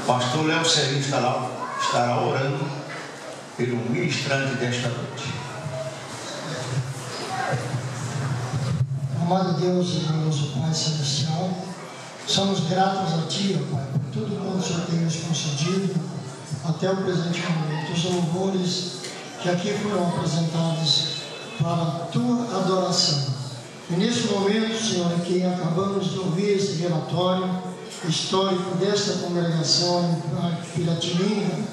Pastor Léo Serino estará orando pelo ministrante desta noite. Amado Deus e glorioso Pai Celestial, somos gratos a Ti, ó Pai, por tudo quanto o Senhor tem nos concedido até o presente momento. Os louvores que aqui foram apresentados para a Tua adoração. E nesse momento, Senhor, em que acabamos de ouvir esse relatório histórico desta congregação em Piratininga,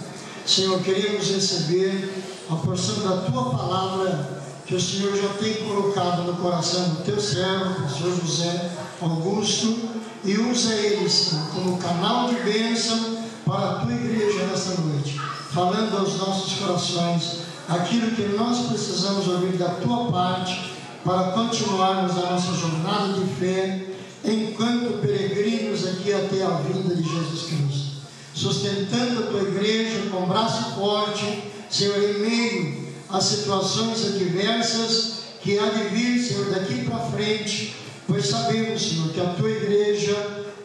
Senhor, queremos receber a porção da Tua palavra que o Senhor já tem colocado no coração do Teu servo, o Senhor José Augusto, e usa ele, Senhor, como canal de bênção para a Tua igreja nesta noite, falando aos nossos corações aquilo que nós precisamos ouvir da Tua parte para continuarmos a nossa jornada de fé enquanto peregrinos aqui até a vinda de Jesus Cristo, sustentando a Tua igreja com braço forte, Senhor, em meio às situações adversas que há de vir, Senhor, daqui para frente, pois sabemos, Senhor, que a Tua igreja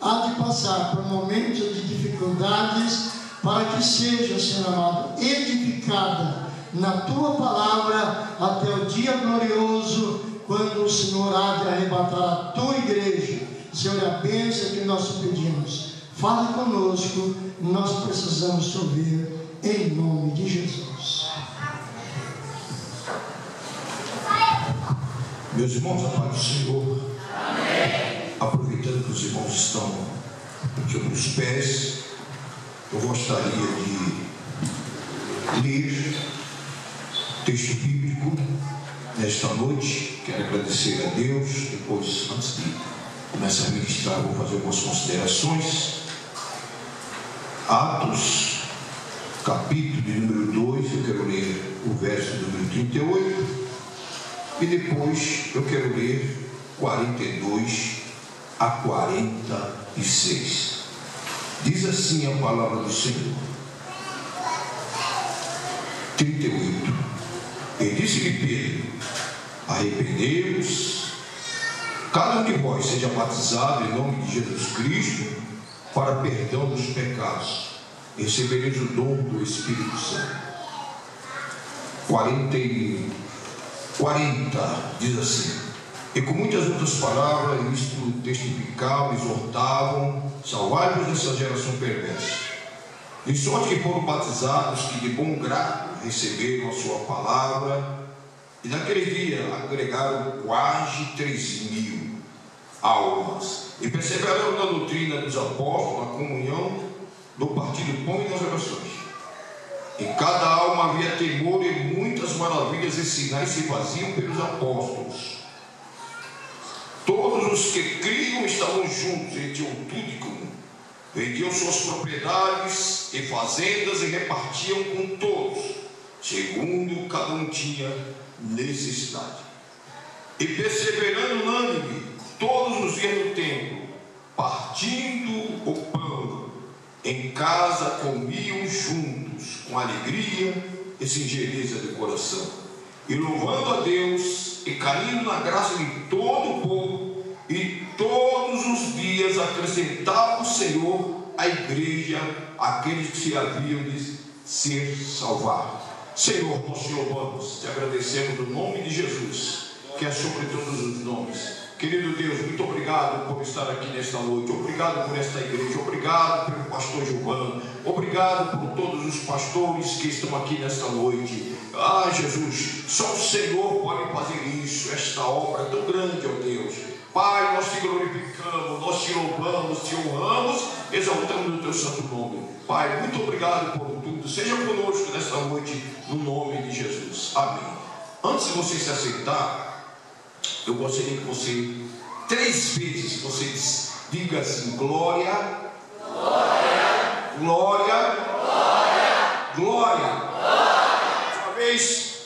há de passar por momentos de dificuldades para que seja, Senhor amado, edificada na Tua palavra até o dia glorioso, quando o Senhor há de arrebatar a Tua igreja. Senhor, a bênção que nós te pedimos. Fala conosco, nós precisamos te ouvir, em nome de Jesus. Meus irmãos, a paz do Senhor. Amém. Aproveitando que os irmãos estão aqui nos pés, eu gostaria de ler texto bíblico nesta noite. Quero agradecer a Deus. Depois, antes de começar a ministrar, vou fazer algumas considerações. Atos, capítulo de número 2, eu quero ler o verso número 38 e depois eu quero ler 42 a 46. Diz assim a palavra do Senhor. 38. E disse-lhe Pedro: arrependei-vos, cada um de vós seja batizado em nome de Jesus Cristo para perdão dos pecados, recebereis o dom do Espírito Santo. 40 diz assim: e com muitas outras palavras isto testificavam, exortavam, salvai-vos dessa geração perversa. De sorte que foram batizados que de bom grado receberam a sua palavra, e naquele dia agregaram quase 3.000 almas, e perseveraram na doutrina dos apóstolos, na comunhão, no partir do pão e nas orações. Em cada alma havia temor, e muitas maravilhas e sinais se faziam pelos apóstolos. Todos os que criam estavam juntos e tinham tudo em comum. Vendiam suas propriedades e fazendas e repartiam com todos, segundo cada um tinha necessidade. E perseverando unânime, todos os dias no templo, partindo o pão, em casa comiam juntos, com alegria e singeleza de coração, e louvando a Deus e caindo na graça de todo o povo. E todos os dias acrescentava o Senhor à igreja aqueles que se haviam de ser salvados. Senhor, nós te louvamos, te agradecemos no nome de Jesus, que é sobre todos os nomes. Querido Deus, muito obrigado por estar aqui nesta noite. Obrigado por esta igreja. Obrigado pelo pastor Giovanni. Obrigado por todos os pastores que estão aqui nesta noite. Ah, Jesus, só o Senhor pode fazer isso, esta obra tão grande, ó Deus. Pai, nós te glorificamos, nós te louvamos, te honramos, exaltamos o teu santo nome. Pai, muito obrigado por tudo. Seja conosco nesta noite, no nome de Jesus. Amém. Antes de você se assentar, eu gostaria que você, 3 vezes, você diga assim: glória, glória, glória, glória, glória. Uma vez.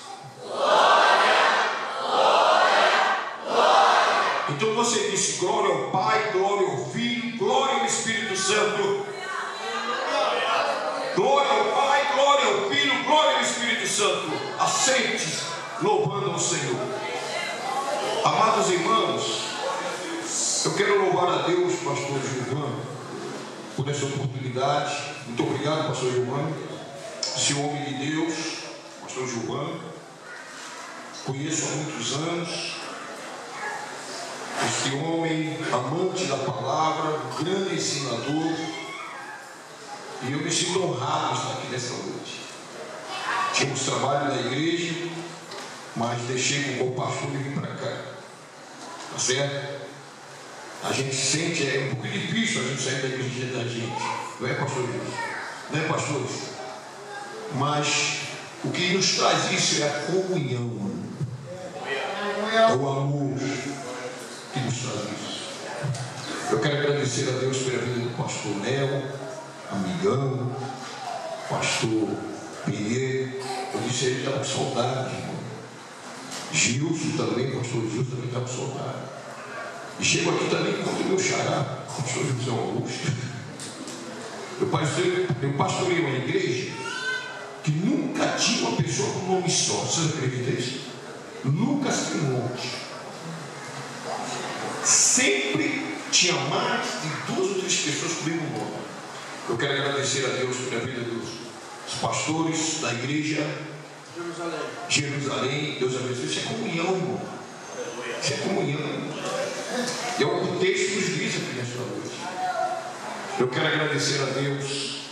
Glória, glória, glória. Então você disse glória ao Pai, glória ao Filho, glória ao Espírito Santo. Glória ao Pai, glória ao Filho, glória ao Espírito Santo. Assente, louvando ao Senhor. Amados irmãos, eu quero louvar a Deus, pastor Giovanni, por essa oportunidade. Muito obrigado, pastor Giovanni, esse homem de Deus, pastor Giovanni. Conheço há muitos anos este homem, amante da palavra, grande ensinador, e eu me sinto honrado de estar aqui nessa noite. Tínhamos trabalho na igreja, mas deixei com o pastor e vim para cá. Tá certo? A gente sente, é um pouco difícil a gente sair da igreja da gente, não é, pastor Deus? Não é, pastores? Mas o que nos traz isso é a comunhão, é o amor que nos traz isso. Eu quero agradecer a Deus pela vida do pastor Léo, amigão, pastor Pinheiro. Eu disse, ele está com saudade, irmão. Gilson também, pastor Gilson também está com saudade. E chego aqui também enquanto meu xará, pastor José Augusto. Eu pastorei uma igreja que nunca tinha uma pessoa com nome só. Vocês acreditam nisso? Lucas Trimonte. Sempre tinha mais de 2 ou 3 pessoas com o mesmo nome. Eu quero agradecer a Deus pela vida dos pastores da igreja Jerusalém. Deus abençoe. Isso é comunhão, irmão. Isso é comunhão. É o que o texto nos diz aqui nesta noite. Eu quero agradecer a Deus,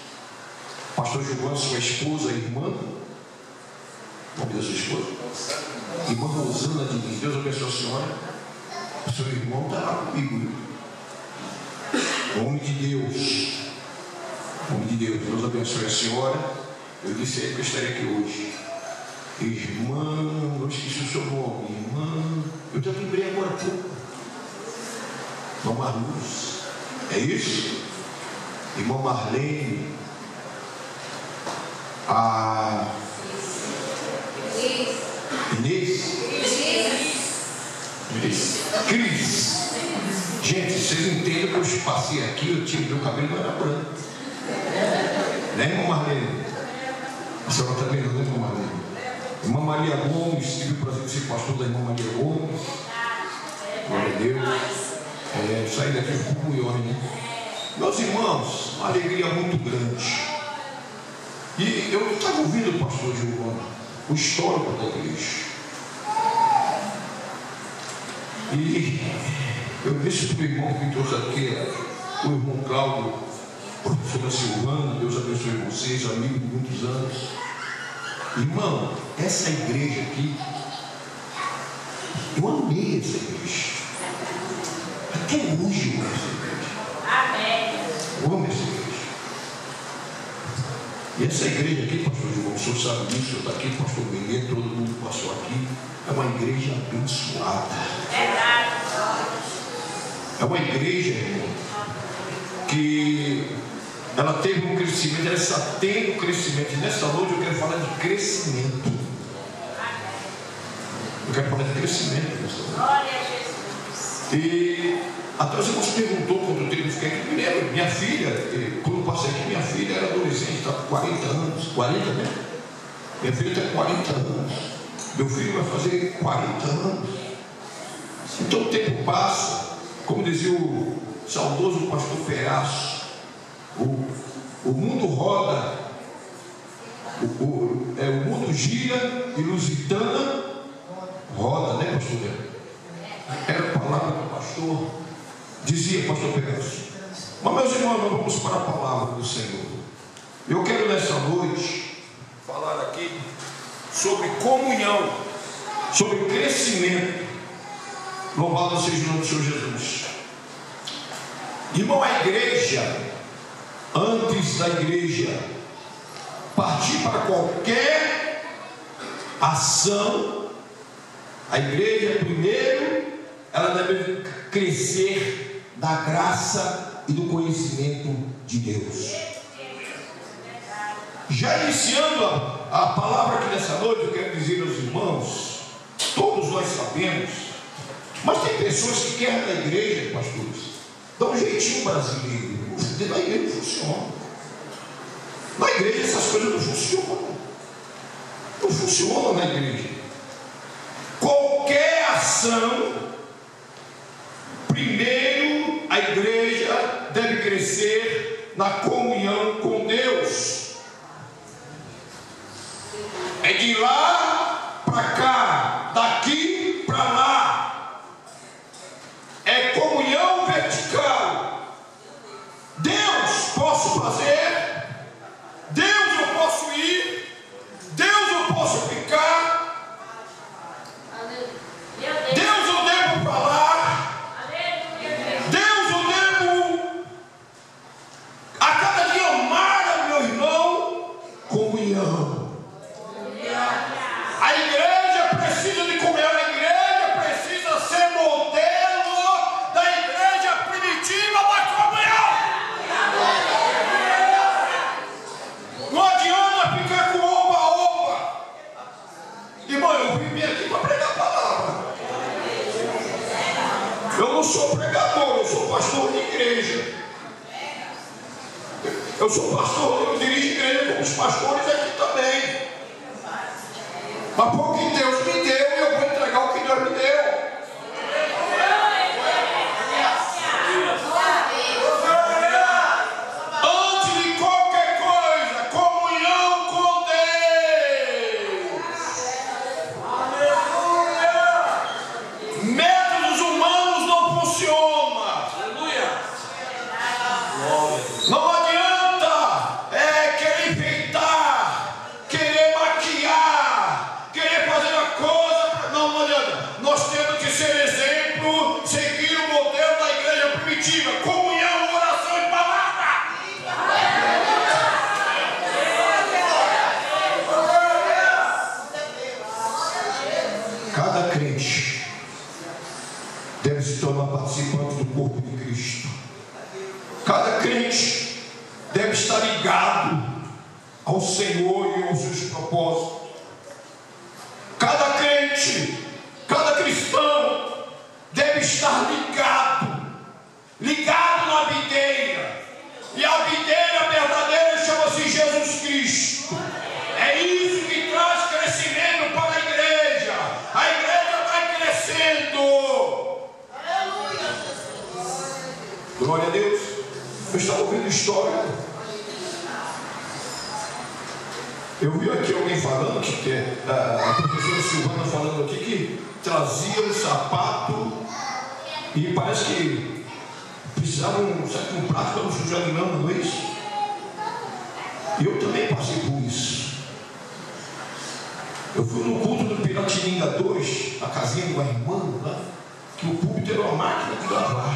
pastor Giovanni, sua esposa, irmã. O nome da sua esposa? Irmã Rosana Diniz. Deus abençoe a senhora. O seu irmão está lá comigo. Homem de Deus. Homem de Deus. Deus abençoe a senhora. Eu disse a ele que eu estaria aqui hoje. Irmã, eu esqueci o seu nome. Irmã, eu já lembrei agora há pouco. Irmã Marluz. É isso? Irmã Marlene. A Inês. Cris. Gente, vocês entendem que eu passei aqui, eu tinha, meu cabelo não era branco. Né, irmã Marlene? A senhora está vendo, né, irmã Marlene? Irmã Maria Gomes, tive o prazer de ser pastor da irmã Maria Gomes. Glória a Deus. Saí daqui com comunhões, né? Meus irmãos, uma alegria muito grande. E eu estava ouvindo o pastor Giovanni, o histórico da igreja. E eu disse para o irmão que me trouxe aqui, o irmão Cláudio, professora Silvana, Deus abençoe vocês, amigos de muitos anos. Irmão, essa igreja aqui, eu amei essa igreja. Até hoje eu amo essa igreja. Amém. Eu amo essa igreja. E essa igreja aqui, pastor João, o senhor sabe disso, o senhor está aqui, pastor Benê, todo mundo passou aqui. É uma igreja abençoada. É uma igreja, irmão, que ela teve um crescimento, ela está tendo crescimento. E nessa noite eu quero falar de crescimento. Eu quero falar de crescimento nessa noite. Glória a Jesus. E até você nos perguntou quando eu fiquei aqui, me lembro, minha filha, quando eu passei aqui, minha filha era adolescente, está com 40 anos. 40, né? Minha filha está com 40 anos. Meu filho vai fazer 40 anos. Então o tempo passa. Como dizia o saudoso pastor Ferraz, o mundo roda, o mundo gira e Lusitana roda, né, pastor? Era a palavra do pastor, dizia pastor Ferraz. Mas, meus irmãos, nós vamos para a palavra do Senhor. Eu quero nessa noite falar aqui sobre comunhão, sobre crescimento. Louvado seja o nome do Senhor Jesus. Irmão, a igreja, antes da igreja partir para qualquer ação, a igreja primeiro, ela deve crescer da graça e do conhecimento de Deus. Já iniciando a palavra aqui nessa noite, eu quero dizer aos irmãos, todos nós sabemos, mas tem pessoas que querem na igreja, pastores, dá um jeitinho brasileiro. Na igreja não funciona. Na igreja essas coisas não funcionam. Não funcionam na igreja. Qualquer ação, primeiro a igreja deve crescer na comunhão com Deus. É de lá para cá, daqui para lá. É comunhão vertical. Deus posso fazer, Deus eu posso ir, Deus eu posso ficar, Deus eu devo falar, Deus eu devo a cada dia amar meu irmão. Comunhão. A igreja precisa de comunhão, a igreja precisa ser modelo da igreja primitiva da comunhão. Não adianta ficar com oba-oba. Irmão, eu vim aqui para pregar a palavra. Eu não sou pregador, eu sou pastor de igreja. Eu sou pastor, eu dirijo igreja como os pastores aqui também. Mas porque Deus me deu, eu vou entregar o que Deus me deu. Antes de qualquer coisa, comunhão com Deus. Métodos humanos não funcionam. Não adianta querer enfeitar, querer maquiar, querer fazer a coisa. Não adianta. Nós temos que ser exemplo, seguir o modelo da igreja primitiva. Comunhão, oração e palavra. Cada crente deve se tornar participante do corpo de Cristo. Cada crente deve estar ligado ao Senhor e aos seus propósitos. Cada crente, cada cristão deve estar ligado na videira. E a videira verdadeira chama-se Jesus Cristo. É isso que traz crescimento para a igreja. A igreja vai crescendo. Glória a Deus. Eu estava ouvindo história. Eu vi aqui alguém falando, que é a professora Silvana falando aqui, que trazia um sapato e parece que precisava um prato para não sujar de lama, não é isso? E eu também passei por isso. Eu fui no culto do Piratininga 2, a casinha de uma irmã lá, que o púlpito era uma máquina de lavar.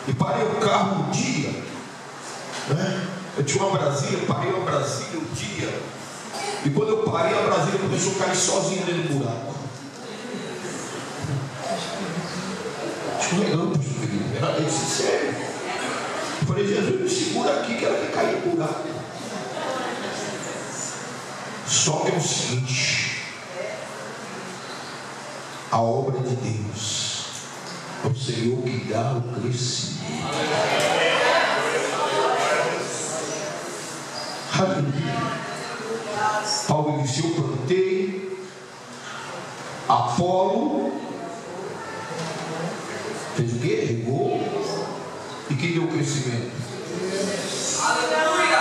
E parei o carro um dia, né? Eu tinha uma Brasília, parei uma Brasília um dia. E quando eu parei, a Brasília começou a cair sozinha dentro do buraco. Escorregando, era esse sério. Eu falei, Jesus, me segura aqui que ela vai cair no buraco. Só que é o seguinte: a obra de Deus é o Senhor que dá o crescimento. Aleluia. Paulo disse: eu plantei, Apolo fez o quê? Regou. E quem deu o crescimento?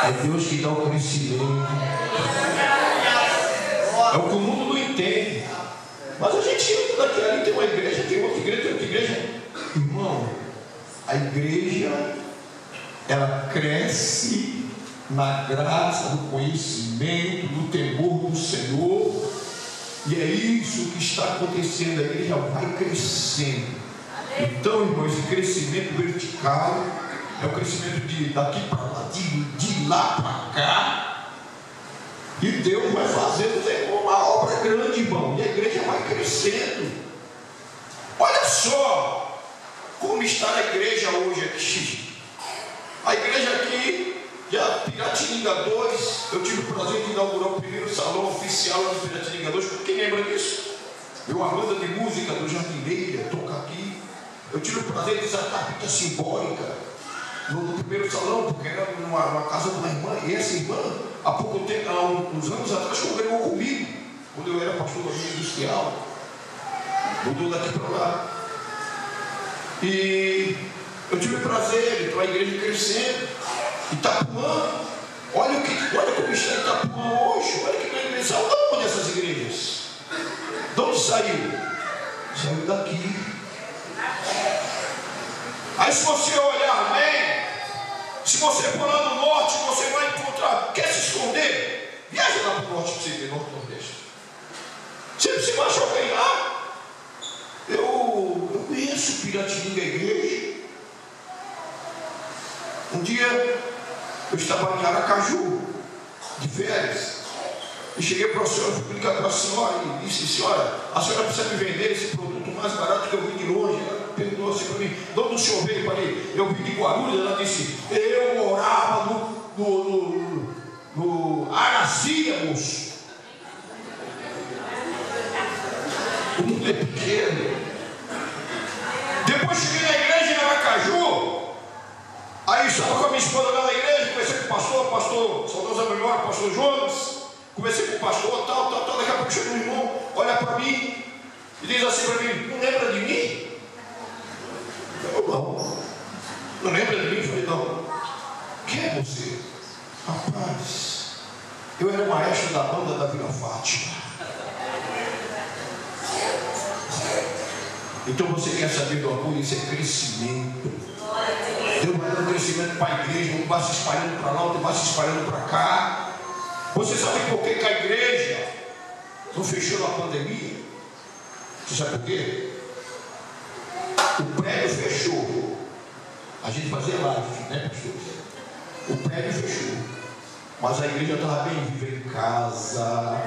É Deus que dá o crescimento. É o que o mundo não entende. Mas a gente entra daqui ali, tem uma igreja, tem outra igreja, tem outra igreja. Irmão, a igreja, ela cresce na graça, no conhecimento, no temor do Senhor. E é isso que está acontecendo. A igreja vai crescendo. Então, irmão, esse crescimento vertical é o crescimento de daqui para lá, de lá para cá. E Deus vai fazendo uma obra grande, irmão. E a igreja vai crescendo. Olha só como está a igreja hoje aqui. A igreja aqui, Piratininga 2, eu tive o prazer de inaugurar o primeiro salão oficial do Piratininga 2. Quem lembra disso? Eu, a banda de música do Jardineira, toca aqui. Eu tive o prazer de usar a fita simbólica no primeiro salão, porque era numa casa de uma irmã. E essa irmã, há pouco tempo, há uns anos atrás, congregou comigo, quando eu era pastor da minha industrial. Mudou daqui para lá. E Eu tive o prazer de ter uma igreja crescendo. Itapuã, olha como está Itapuã hoje. Olha que igreja. Saiu de onde essas igrejas? De onde saiu? Saiu daqui. Aí se você olhar bem, se você for lá no norte, você vai encontrar. Quer se esconder? Viaja lá para o norte para você ver, norte e nordeste. Você vai achar alguém lá? Eu conheço Piratininga, a igreja. Um dia eu estava em Aracaju, de férias, e cheguei para a senhora, fui ligar para a senhora e disse: senhora, a senhora precisa me vender esse produto mais barato que eu vim de longe. Ela perguntou assim para mim: de onde o senhor veio? Eu falei: eu vim de Guarulhos. Ela disse: eu morava no Aracia, moço. O mundo é pequeno. Depois cheguei na igreja em Aracaju. Aí estava com a minha esposa lá na igreja, conversei com o pastor, saudosa memória, pastor Jonas. Conversei com o pastor, tal. Daqui a pouco chega um irmão, olha para mim e diz assim para mim: não lembra de mim? Eu não lembra de mim? Eu falei: não. Quem é você? Rapaz, eu era o maestro da banda da Vila Fátima. Então você quer saber do amor? Isso é crescimento. Deus vai dando crescimento para a igreja, um vai se espalhando para lá, outro vai se espalhando para cá. Você sabe por que a igreja não fechou na pandemia? Você sabe por quê? O prédio fechou. A gente fazia live, né, pastor? O prédio fechou. Mas a igreja estava bem viva em casa.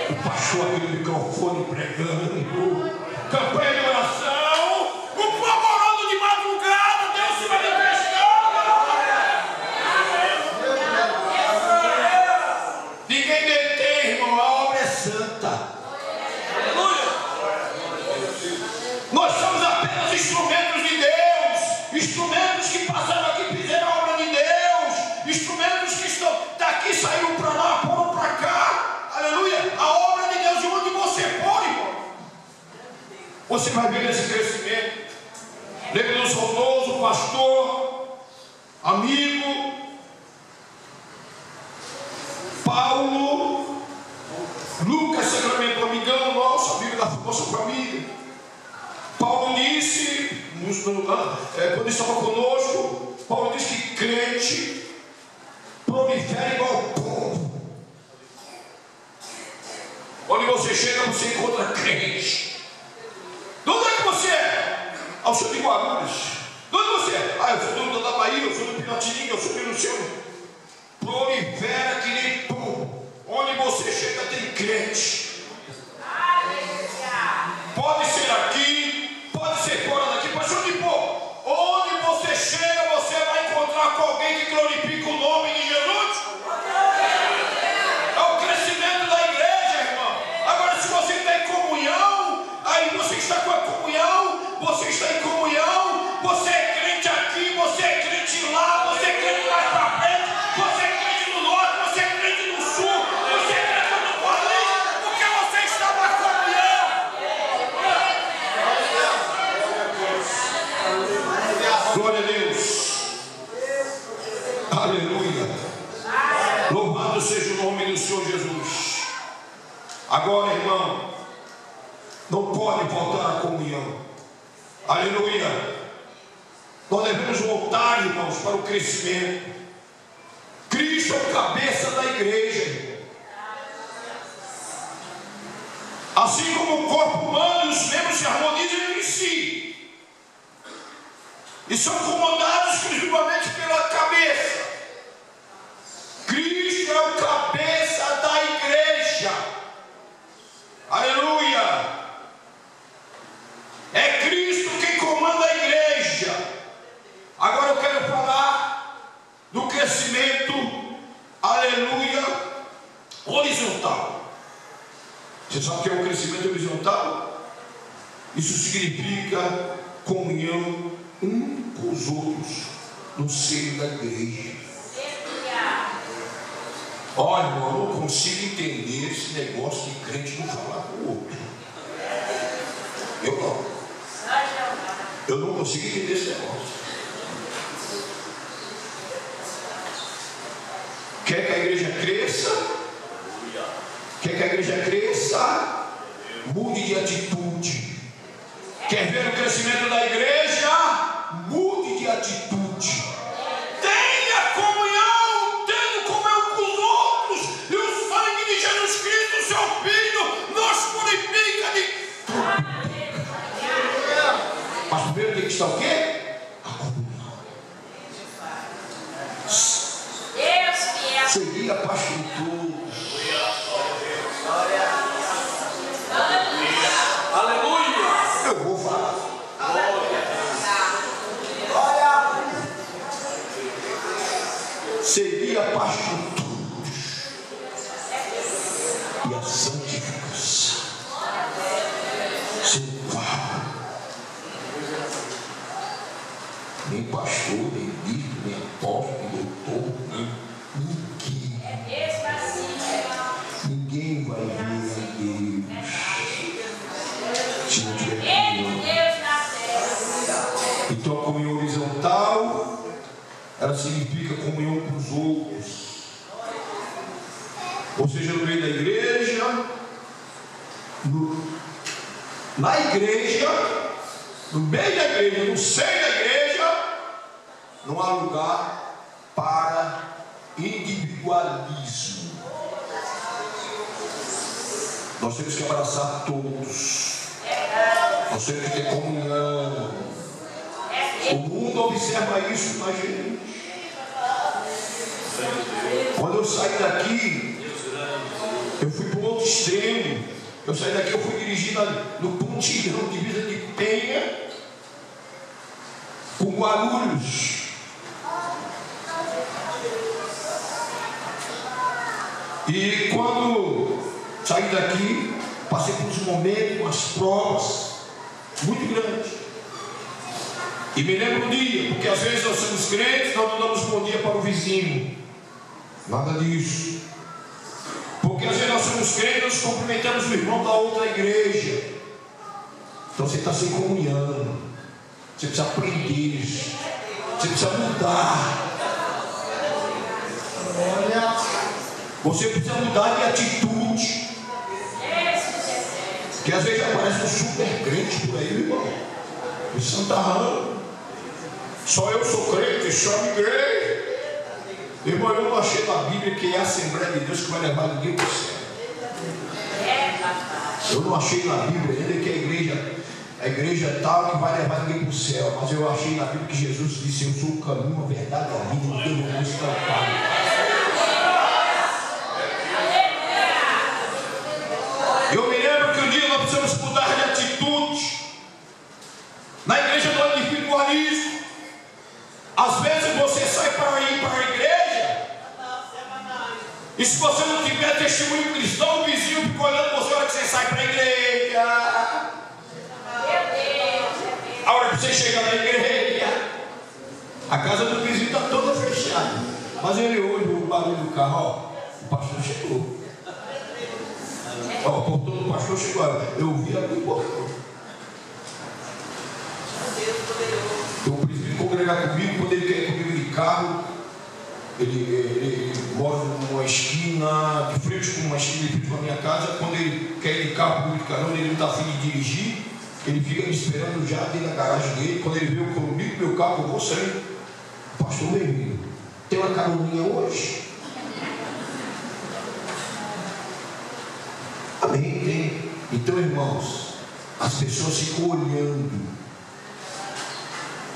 O pastor aqui no microfone pregando. Campanha de oração. O povo orando de madrugada. Deus se manifestando. Ninguém detém, irmão. A obra é santa. Aleluia. Nós somos apenas instrumentos de Deus. Instrumentos que passaram aqui, fizeram a obra de Deus. Instrumentos que estão daqui, saíram para lá, foram para cá. Aleluia. A obra de Deus, de onde você for, irmão, você vai ver esse crescimento. Lembra do saudoso pastor, amigo Paulo Lucas Sacramento, amigão nosso, amigo da nossa família. Paulo disse, quando estava conosco, Paulo disse que crente prolifera igual povo. Onde você chega, você encontra crente. De onde é que você é? Eu sou de Guarulhos. De onde você é? Eu sou da Bahia, eu sou do Piratininga, eu sou do Luciano. Prolifera que nem pão. Onde você chega tem crente. Pode ser aqui, pode ser fora daqui, mas onde for. Onde você chega, você vai encontrar com alguém que glorifica o nome de Jesus. É o crescimento da igreja, irmão. Agora, se você está em comunhão, aí você está com a comunhão, você está em comunhão, você é crente aqui, você é crente lá, você é crente mais para frente, você é crente no norte, você é crente no sul, você é crente no país, porque você está na comunhão. Glória a Deus. Aleluia. Louvado seja o nome do Senhor Jesus. Agora, irmão, não pode faltar a comunhão. Aleluia. Nós devemos voltar, irmãos, para o crescimento. Cristo é o cabeça da igreja, irmão. Assim como o corpo humano e os membros se harmonizam entre si e são comandados exclusivamente pela cabeça. Cristo é o cabeça da igreja. Aleluia. É Cristo quem comanda a igreja. Agora eu quero falar do crescimento, aleluia, horizontal. Você sabe o que é o crescimento horizontal? Isso significa comunhão um com os outros no seio da igreja. Olha, irmão, eu não consigo entender esse negócio de crente não falar com o outro. Eu não consigo entender esse negócio. igreja cresça? Quer que a igreja cresça? Mude de atitude. Quer ver o crescimento da igreja? Mude de atitude. Tenha comunhão, tendo comunhão com os outros, e o sangue de Jesus Cristo, seu Filho, nos purifica de tudo. Mas primeiro tem que estar o quê? A comunhão. Seria pastor. Aleluia! Eu vou falar. Seria a paz com todos e a santificação. Sem qual nem pastor, nem bispo, nem apóstolo, nem doutor, ninguém vai ver a Deus se não tiver comunhão. Então a comunhão horizontal, ela significa comunhão com os outros, ou seja, no meio da igreja, na igreja, no meio da igreja, no seio da igreja, não há lugar para individualismo. Nós temos que abraçar todos, nós temos que ter comunhão. O mundo observa isso na gente. Quando eu saí daqui, eu fui para o outro extremo. Eu saí daqui, eu fui dirigindo no pontilhão, divisa de Penha com Guarulhos. E quando saí daqui, passei por uns momentos, umas provas muito grandes. E me lembro um dia, porque às vezes nós somos crentes, nós não damos bom dia para o vizinho. Nada disso. Porque às vezes nós somos crentes, nós cumprimentamos o irmão da outra igreja. Então você está sem comunhão. Você precisa aprender isso. Você precisa mudar. Você precisa mudar de atitude. Que às vezes aparece um super crente por aí, irmão. Em Santa Rã. Só eu sou crente, só igreja. Irmão, eu não achei na Bíblia que é a Assembleia de Deus que vai levar ninguém para o céu. Eu não achei na Bíblia ainda que a igreja tal que vai levar ninguém para o céu. Mas eu achei na Bíblia que Jesus disse: eu sou o caminho, a verdade e a vida, ninguém não busca o Pai. Eu me lembro que um dia nós precisamos mudar de atitude. Na igreja do individualismo. Às vezes você sai para ir para a igreja, e se você não tiver testemunho cristão, o vizinho fica olhando você na hora que você sai para a igreja. A hora que você chega na igreja, a casa do vizinho está toda fechada, mas ele ouve o barulho do carro. Ó, o pastor chegou. Ó, o portão do pastor chegou. Eu ouvi abrir o portão. Eu prefiro congregar comigo quando ele quer ir comigo de carro. Ele mora numa esquina, de frente com uma esquina de frente com a minha casa. Quando ele quer ir de carro comigo de carona, ele não está afim de dirigir. Ele fica me esperando já dentro da garagem dele. Quando ele veio comigo, meu carro, eu vou sair. Pastor Benito, tem uma caroninha hoje? Amém? Tem. Então, irmãos, as pessoas ficam olhando.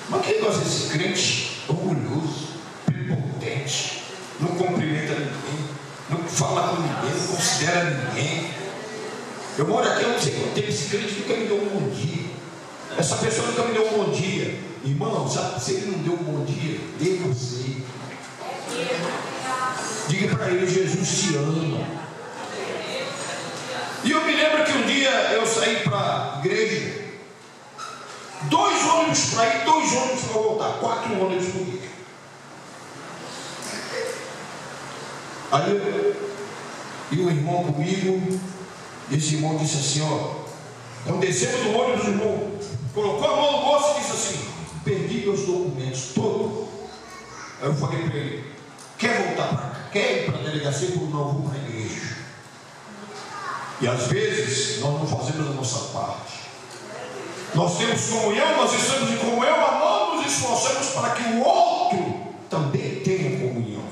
Mas que negócio é esse crente orgulhoso, prepotente, não cumprimenta ninguém, não fala com ninguém, não considera ninguém. Eu moro aqui, eu não sei quanto tempo, esse crente nunca me deu um bom dia. Essa pessoa nunca me deu um bom dia. Irmão, sabe, se ele não deu um bom dia, dê você. Diga para ele: Jesus te ama. E eu me lembro que um dia eu saí para a igreja. 2 ônibus para ir, 2 ônibus para voltar, 4 ônibus por dia. Aí e um irmão comigo, esse irmão disse assim: ó, quando descemos do ônibus, o irmão colocou a mão no bolso e disse assim: perdi meus documentos todos. Aí eu falei para ele: quer voltar para cá, quer ir para a delegacia por não vou para a igreja. E às vezes nós não fazemos a nossa parte. Nós temos comunhão, nós estamos em comunhão, mas nós nos esforçamos para que o outro também tenha comunhão.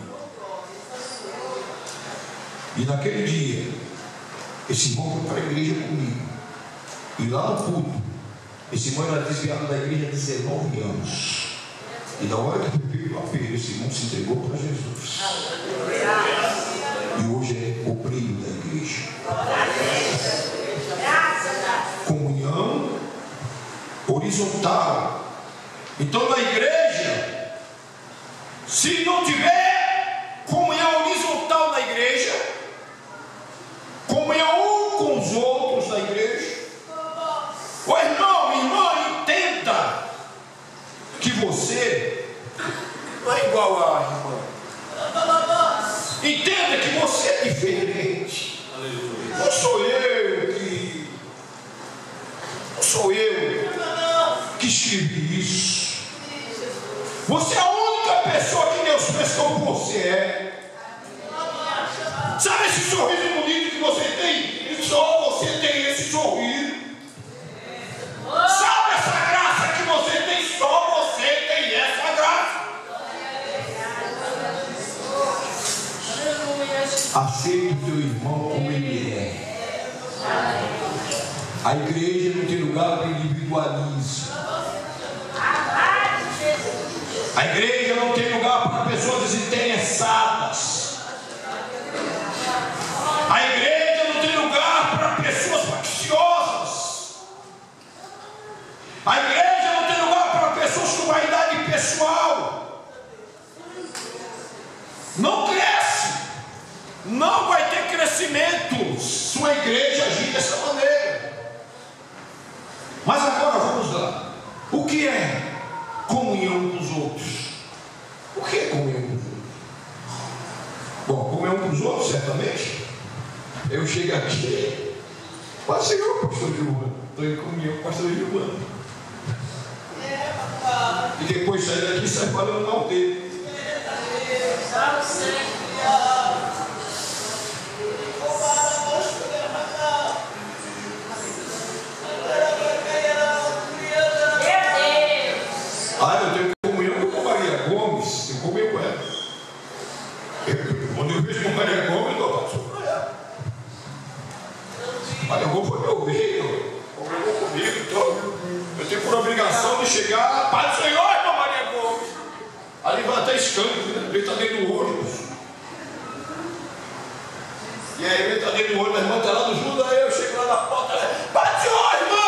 E naquele dia, esse irmão foi para a igreja comigo. E lá no culto, esse irmão era desviado da igreja há 19 anos. E na hora que eu peguei o apelo, esse irmão se entregou para Jesus. E hoje é obreiro da igreja. Comunhão horizontal. Então na igreja, se não tiver comunhão horizontal na igreja, comunhão um com os outros na igreja, o irmão, irmã, entenda que você não é igual a irmã. Entenda que você é diferente. Não sou eu que escrevi isso. Você é a única pessoa que Deus fez como você é. Sabe esse sorriso bonito que você tem? Só você tem esse sorriso. Sabe essa graça que você tem? Só você tem essa graça. Aceite o teu irmão como ele é. A igreja não tem lugar para individualismo. A igreja não tem lugar para pessoas desinteressadas. A igreja não tem lugar para pessoas facciosas. A igreja não tem lugar para pessoas com vaidade pessoal. Não cresce. Não vai ter crescimento se uma igreja agir dessa maneira. Mas agora vamos lá. O que é comunhão com os outros? O que é comunhão com os outros? Bom, comunhão com os outros, certamente. Eu chego aqui, mas Senhor, pastor Gilmar, estou em comunhão com o pastor Gilmar. E depois sair daqui e sai falando mal dele. Eu tenho comunhão com a Maria Gomes, eu comunhão com ela. Quando eu vejo com a Maria Gomes, eu passo para ela. Maria Gomes foi meu filho, comunhou comigo, então eu tenho por obrigação de chegar, Pai do Senhor, irmã Maria Gomes, a levantar escândalo, né? Ele está dentro do ônibus. E aí ele está dentro do ônibus, a irmã está lá no Judas, aí eu chego lá na porta, Pai do Senhor, irmã!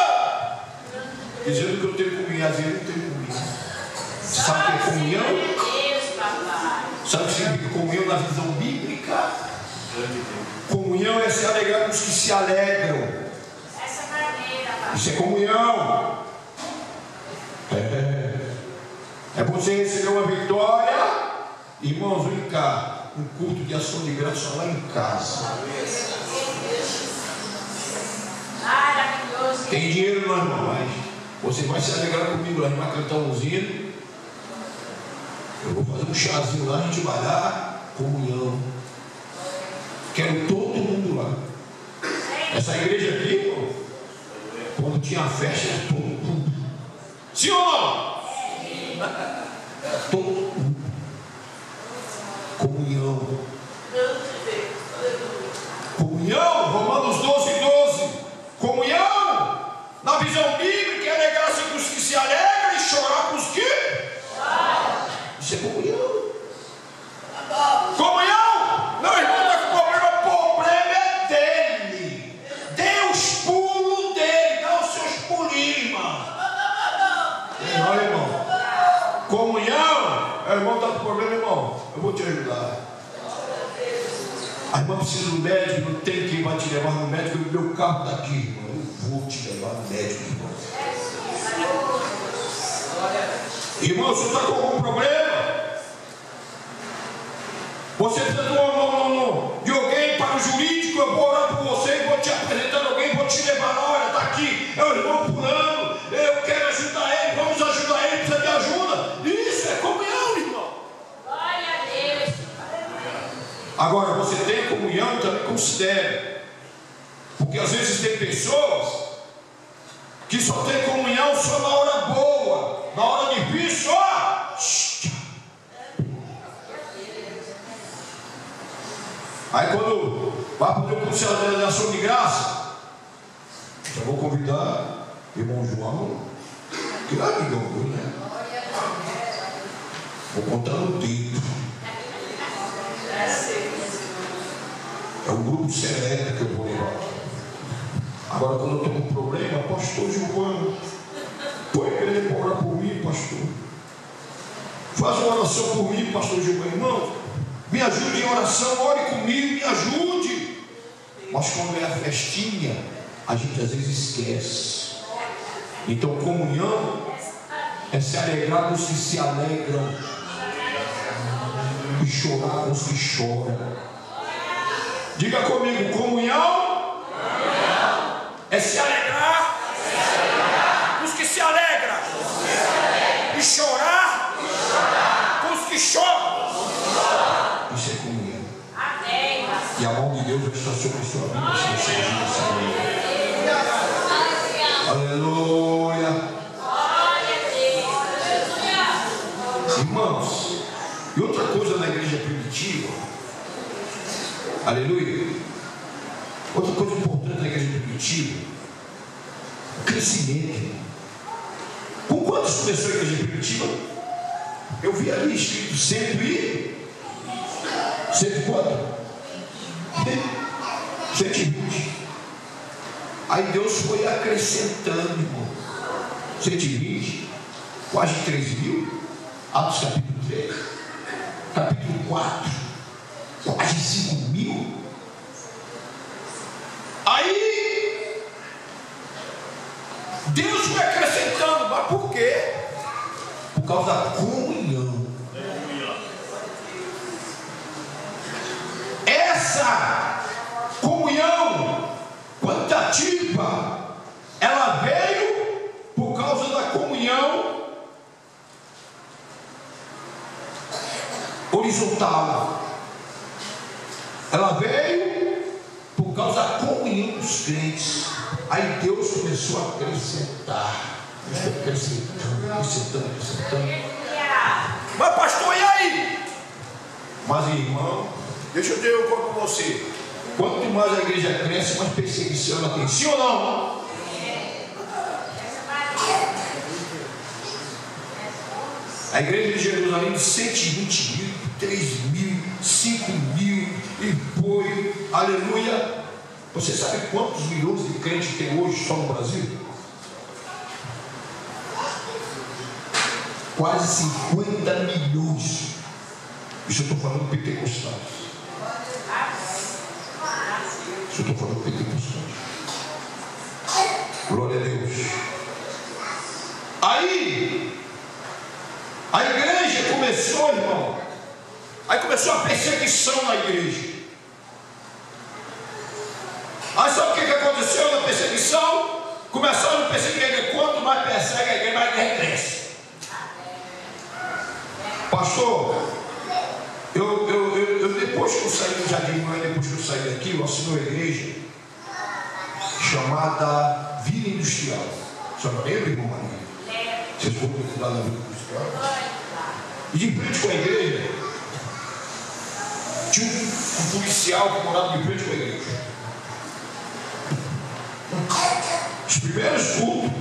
Dizendo que eu tenho comunhão, às vezes eu não tenho comunhão. Sabe o que é comunhão? Sabe o que significa comunhão na visão bíblica? Comunhão é se alegrar com os que se alegram. Isso é comunhão. É você receber uma vitória. Irmãos, vem cá. Um culto de ação de graça lá em casa. Tem dinheiro nós não mais. Você vai se alegrar comigo lá, a gente vai cantar um hino. Eu vou fazer um chazinho lá, a gente vai lá, comunhão. Quero todo mundo lá. Essa igreja aqui, pô, quando tinha festa, era todo mundo. Sim ou não? Todo mundo. Comunhão. Comunhão, Romanos 12:12. Comunhão, na visão bíblica, é alegrar-se com os que se alegram e chorar com os que? Isso é comunhão. Comunhão, meu irmão está com problema, o problema é dele. Dê os pulos dele, dá os seus pulinhos, irmão. Olha, irmão. Comunhão, o irmão está com problema, irmão. Eu vou te ajudar. A irmã precisa do médico, não tem quem vai te levar no médico. O meu carro está aqui, irmão. Eu vou te levar no médico, irmão. Irmão, você está com algum problema? Você precisa de alguém para o jurídico. Eu vou orar por você, vou te apresentar alguém, vou te levar na hora, está aqui. É o irmão fulano, eu quero ajudar ele, vamos ajudar ele, precisa de ajuda. Isso é comunhão, irmão. Glória a Deus. Agora, você tem comunhão, também considere. Porque às vezes tem pessoas que só tem comunhão só na hora boa, na hora difícil, ó. Aí quando vai para o conselho da ação de graça, eu vou convidar o irmão João, que é amigão, né? Vou contar no dedo. É um grupo seleto que eu vou levar. Agora, quando eu estou com problema, pastor Gilvano, põe ele para orar por mim, pastor. Faz uma oração por mim, pastor Gilvano. Irmão, me ajude em oração, ore comigo, me ajude. Mas quando é a festinha, a gente às vezes esquece. Então, comunhão é se alegrar dos que se alegram e chorar com os que choram. Diga comigo, comunhão é se alegrar com os que se alegram e chorar com os que choram. Isso é comunhão. E a mão de Deus está sobre a sua vida. Aleluia. Irmãos, e outra coisa na igreja primitiva, aleluia, outra coisa importante na igreja primitiva, o crescimento. Com quantos começou a igreja primitiva? Eu vi ali escrito 100 quanto? 120. Aí Deus foi acrescentando, irmão. 120, quase 3.000. Atos capítulo 3, capítulo 4, quase 5.000. Aí Deus foi acrescentando, mas por quê? Por causa da comunhão. Essa comunhão quantitativa, ela veio por causa da comunhão horizontal. Ela veio por causa da comunhão dos crentes. Aí Deus começou a acrescentar. Acrescentando. Mas pastor, e aí? Mas irmão, deixa eu dizer uma coisa para você. Quanto mais a igreja cresce, mais perseguição ela tem. Sim ou não? A igreja de Jerusalém de 120.000, 3.000, 5.000 e foi, aleluia. Você sabe quantos milhões de crentes tem hoje só no Brasil? Quase 50 milhões. Isso eu estou falando pentecostais. Isso eu estou falando pentecostais. Glória a Deus. Aí a igreja começou, irmão. Aí começou a perseguição na igreja. Aí sabe o que aconteceu na perseguição? Começaram a perseguir a igreja. Quanto mais persegue a igreja, mais a igreja cresce. Pastor, eu depois que eu saí do Jardim Mãe, depois que eu saí daqui, eu assino uma igreja chamada Vida Industrial. Só não lembra, irmão Maria? Vocês vão cuidar da vida industrial? E de frente com a igreja tinha um policial que morava de frente com a igreja. Os primeiros cultos,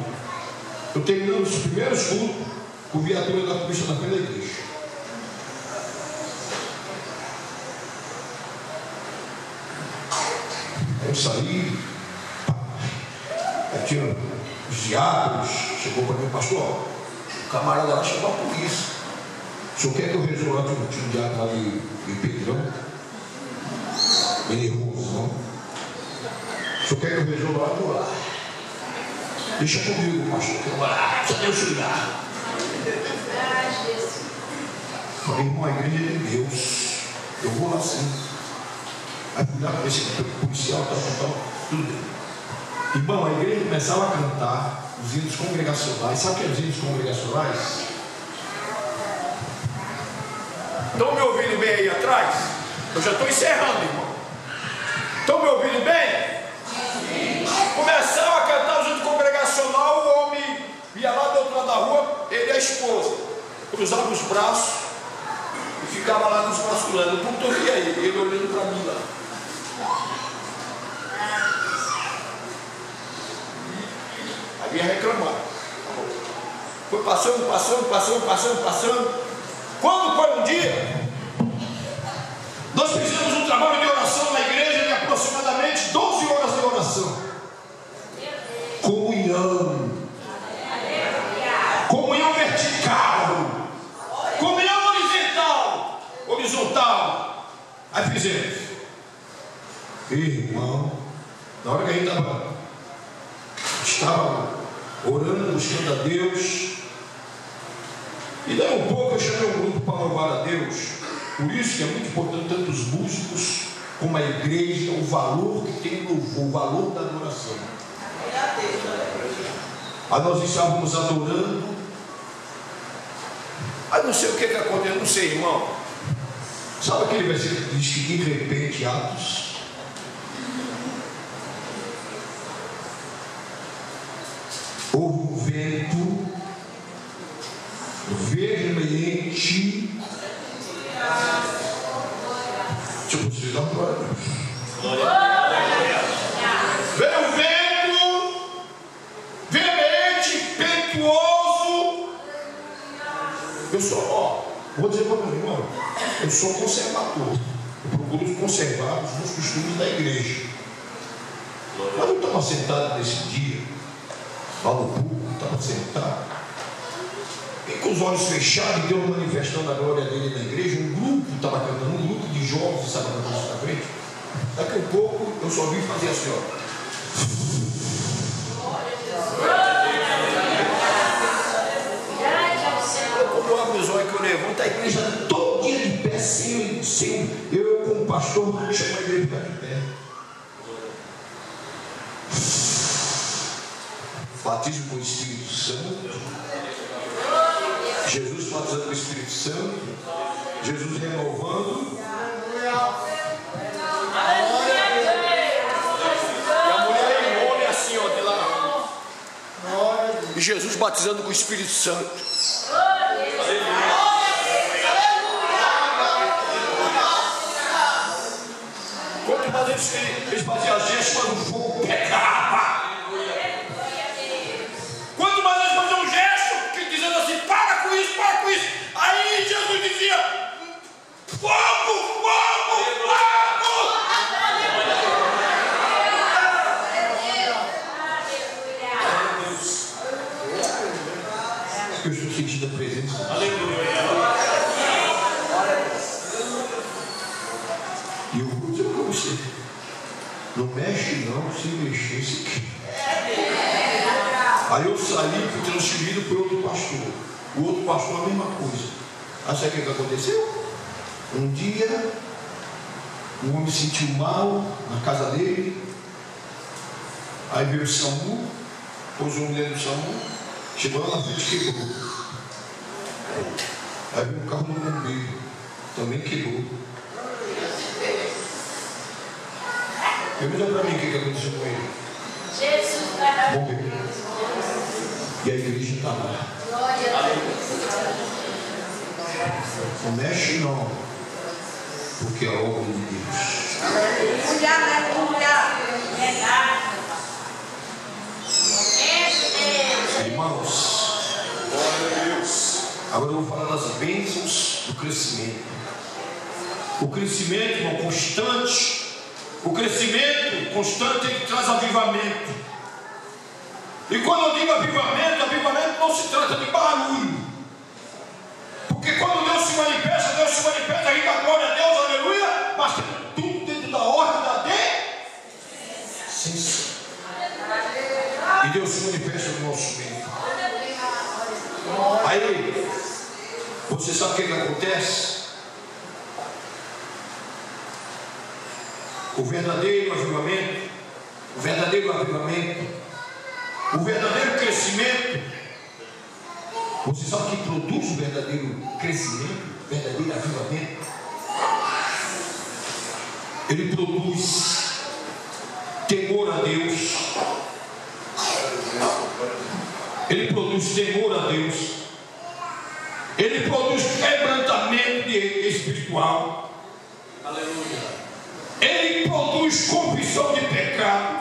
eu terminando os primeiros cultos com viatura da polícia na frente da igreja. Aí eu saí, aí tinha os diáconos, chegou para mim, pastor, o camarada lá chegou a polícia. O senhor quer que eu resolva? Tinha um diácono lá de Pedrão, nervoso, não? O senhor quer que eu resolva lá? Vou lá. Deixa comigo, pastor, que eu vou lá. Só Deus cuidar. Falei, irmão, a igreja é de Deus. Eu vou lá sim. Aí fui lá para esse policial, tal, tudo bem. Irmão, a igreja começava a cantar os hinos congregacionais. Sabe o que é os hinos congregacionais? Estão me ouvindo bem aí atrás? Eu já estou encerrando, irmão. Estão me ouvindo bem? Começaram a cantar junto congregacional, o homem ia lá do outro lado da rua, ele e a esposa, cruzava os braços e ficava lá com os braços cruzados. Eu putoria ele olhando para mim lá. Aí vinha reclamar. Foi passando. Quando foi um dia, nós fizemos um trabalho de oração na igreja de aproximadamente 12 horas de oração. Comunhão vertical, comunhão horizontal. Aí fizemos. Irmão, na hora que a gente estava orando, buscando a Deus, e daí um pouco eu chamei um grupo para louvar a Deus. Por isso que é muito importante tanto os músicos como a igreja, o valor que tem o louvor, o valor da adoração. Aí nós estávamos adorando. Aí não sei o que aconteceu, não sei, irmão. Sabe aquele versículo que diz que de repente, Atos, houve um vento vermelhante. Deixa eu vocês dar uma glória a Deus. Veio um vento vermelhante, impetuoso. Eu sou, vou dizer para o meu irmão, eu sou conservador. Eu procuro conservar os meus costumes da igreja. Mas eu estava sentado nesse dia, lá no público, estava sentado, e com os olhos fechados, e Deus manifestando a glória dele na igreja. Um grupo estava cantando, um grupo de jovens estava cantando isso na frente. Daqui a pouco eu só vi fazer assim, ó. Quando eu abro os olhos que eu levanto, a igreja todo dia de pé, sem eu como pastor, chamo a igreja para ficar de pé. Batismo com o Espírito Santo. Jesus batizando com o Espírito Santo. Jesus renovando. E a mulher e o homem assim, ó, de lá. E Jesus batizando com o Espírito Santo. Quanto mais eles faziam as gestos, mas o fogo pegava. Quanto mais eles faziam um gesto, que dizendo assim, para com isso. Aí Jesus dizia, fogo. Eu estou sentindo a presença. Aleluia. E eu vou dizer para você, não mexe não, se mexer, se quer. Aí eu saí e fui transferido para outro pastor. O outro pastor a mesma coisa. Aí sabe o que aconteceu? Um dia, um homem se sentiu mal na casa dele. Aí veio o SAMU, pôs o homem dentro do SAMU, chegou lá na frente e quebrou. Aí veio um carro do bombeiro, também quebrou. Pergunta para mim o que aconteceu com ele. Jesus, bombeiro. E a igreja está lá. Não mexe não, porque é a obra de Deus. Irmãos, agora eu vou falar das bênçãos do crescimento. O crescimento, irmão, constante. O crescimento constante ele traz avivamento. E quando eu digo avivamento não se trata de barulho. Porque quando Deus se manifesta, a gente dá glória a Deus, aleluia, mas tem tudo dentro da ordem da decência. E Deus se manifesta no nosso meio. Aí, você sabe o que acontece? O verdadeiro avivamento, o verdadeiro crescimento. Você sabe o que produz o verdadeiro crescimento, o verdadeiro avivamento? ele produz temor a Deus. Ele produz temor a Deus. Ele produz quebrantamento espiritual. Aleluia. Ele produz confissão de pecado.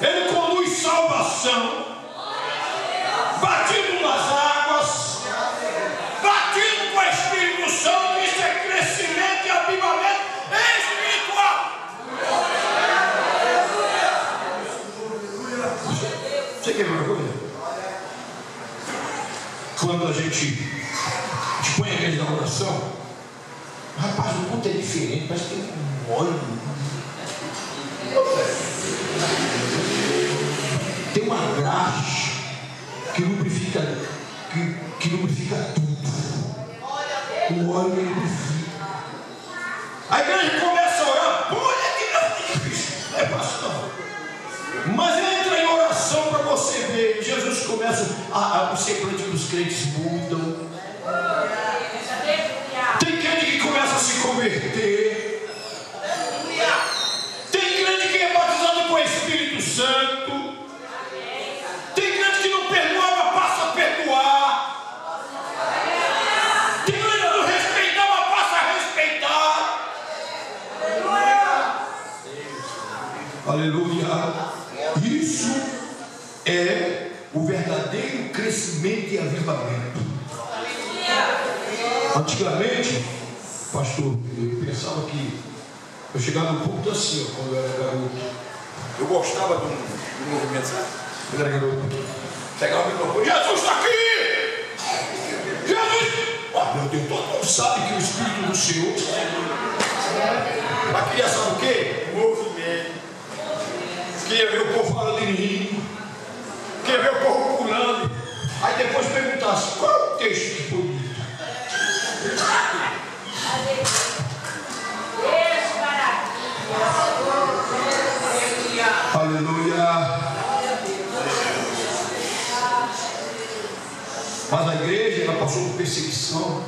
Ele produz salvação. Batido nas águas, batido com o Espírito Santo. Isso é crescimento e avivamento espiritual. Você quer ver uma coisa? Quando a gente põe a igreja na oração, rapaz, o culto é diferente, parece que tem um óleo. Tem uma graxa que lubrifica tudo. O óleo lubrifica. A igreja começa a orar, pô, olha que não é difícil, não é fácil não. Mas entra em oração para você ver. Jesus começa, o semblante dos crentes mudam. Tem crente que começa a se converter. Tem crente que é batizado com o Espírito Santo. Tem crente que não perdoava, passa a perdoar. Tem crente que não respeitava, passa a respeitar. Aleluia. Isso é o verdadeiro crescimento e avivamento. Antigamente, pastor, eu pensava que eu chegava no culto assim, ó, quando eu era garoto. Eu gostava do movimento, sabe? Eu era garoto. Pegava o microfone, Jesus está aqui! Jesus! Oh, meu Deus, todo mundo sabe que o Espírito do Senhor. Mas queria saber o quê? Movimento. Queria ver o povo falando em língua. Queria ver o povo pulando. Aí depois perguntasse, qual é o texto que foi dito? Aleluia. Mas a igreja, ela passou por perseguição.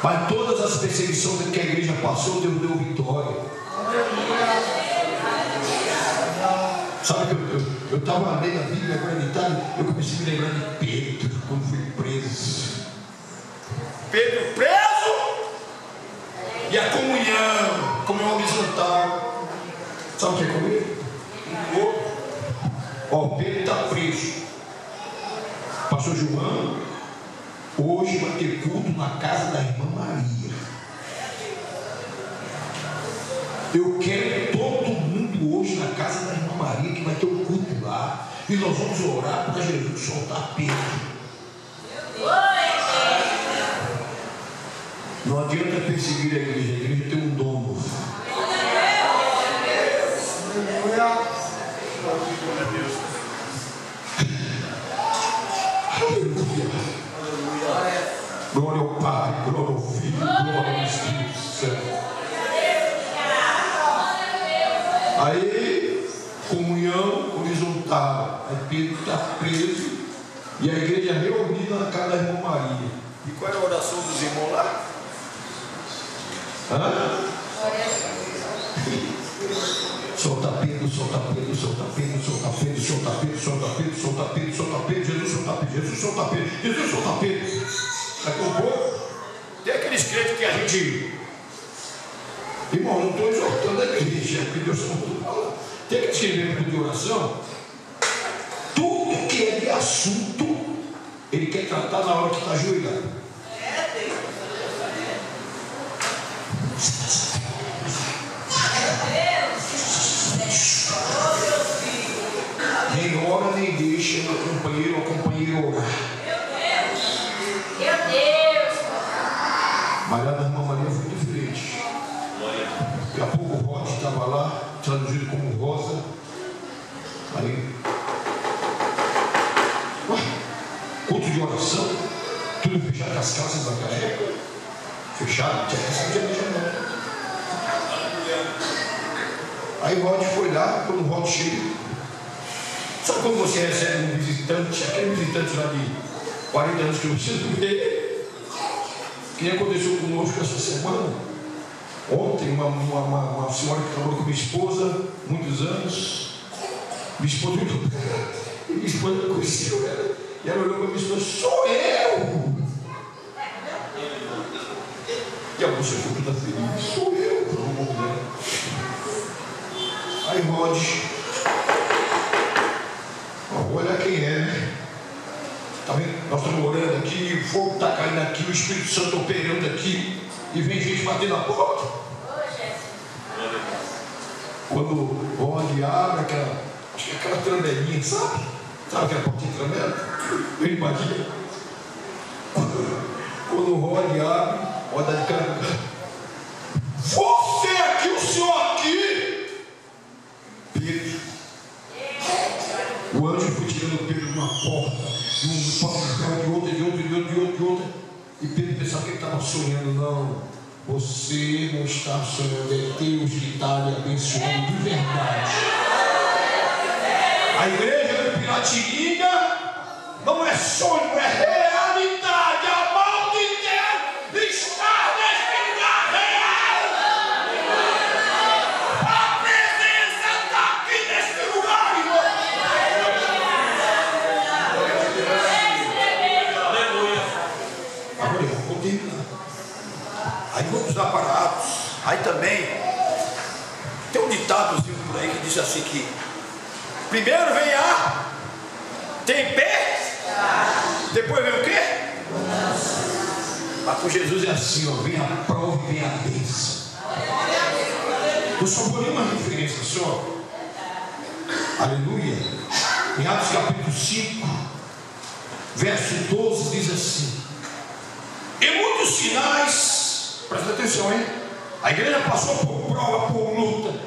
Mas todas as perseguições que a igreja passou, Deus deu vitória. Sabe que eu estava lendo a Bíblia agora em Itália, eu comecei a me lembrar de Pedro, quando fui preso. Pedro preso e a comunhão horizontal. Sabe o que é comunhão? Ó, Pedro está preso. Pastor João, hoje vai ter culto na casa da irmã Maria. Eu quero todo mundo hoje na casa da irmã Maria, que vai ter um culto lá. E nós vamos orar para Jesus soltar Pedro. Não adianta perseguir a igreja tem um dono. Glória ao Pai, glória ao Filho, glória ao Espírito Santo. Aí, comunhão horizontal. Aí Pedro está preso e a igreja reunida na casa da irmã Maria. E qual é a oração dos irmãos lá? Solta Pedro, solta Pedro, solta Pedro, solta Pedro, solta Pedro, solta Pedro, solta Pedro, solta Pedro, Jesus solta Pedro, Jesus solta Pedro, Jesus solta Pedro. Daqui um pouco, tem aqueles crentes que a gente, irmão, não estou exortando a igreja, porque Deus não fala. Tem aqueles que vêm de oração, tudo que é de assunto, ele quer tratar na hora que está ajoelhado. Nem ora, nem deixa o companheiro ou a companheira orar. Meu Deus! Mas lá da irmã Maria foi diferente. Daqui a pouco o Rosa estava lá, traduzido como Rosa. Aí, culto de oração, tudo fechado, as casas da época. Fechado, não tinha igreja não. Aí o Rod foi lá, quando o Rod chega. Sabe quando você recebe um visitante, aquele visitante lá de 40 anos que você não vê? O que aconteceu conosco essa semana? Ontem, uma senhora que trabalhou com minha esposa, muitos anos, minha esposa conheceu ela, e ela olhou para minha esposa: sou eu! E a moça ficou toda feliz: sou eu! Aí Rod, olha quem é, né? Tá vendo? Nós estamos orando aqui, o fogo está caindo aqui, o Espírito Santo operando aqui, e vem gente batendo na porta. Quando o Rod abre aquela tramelinha, sabe? Sabe aquela portinha tramela? Eu imagino. Quando o Rod abre, olha de cara: você aqui, o senhor aqui? Pedro. O anjo foi tirando Pedro de uma porta, de outra. E Pedro pensava que ele estava sonhando. Não, você não está sonhando, é Deus que está lhe abençoando de verdade. A igreja do Piratininga não é sonho, é realidade. A mão de Deus está nesse lugar real. A presença está aqui nesse lugar, irmão. Agora eu vou terminar. Aí vamos dar parados. Aí também tem um ditadozinho por aí que diz assim que primeiro vem a tempestade, depois vem o quê? Mas com Jesus é assim, ó, vem a prova e vem a bênção. Eu só vou ler uma referência só. Aleluia. Em Atos capítulo 5, verso 12 diz assim: e muitos sinais, presta atenção, hein? A igreja passou por prova, por luta,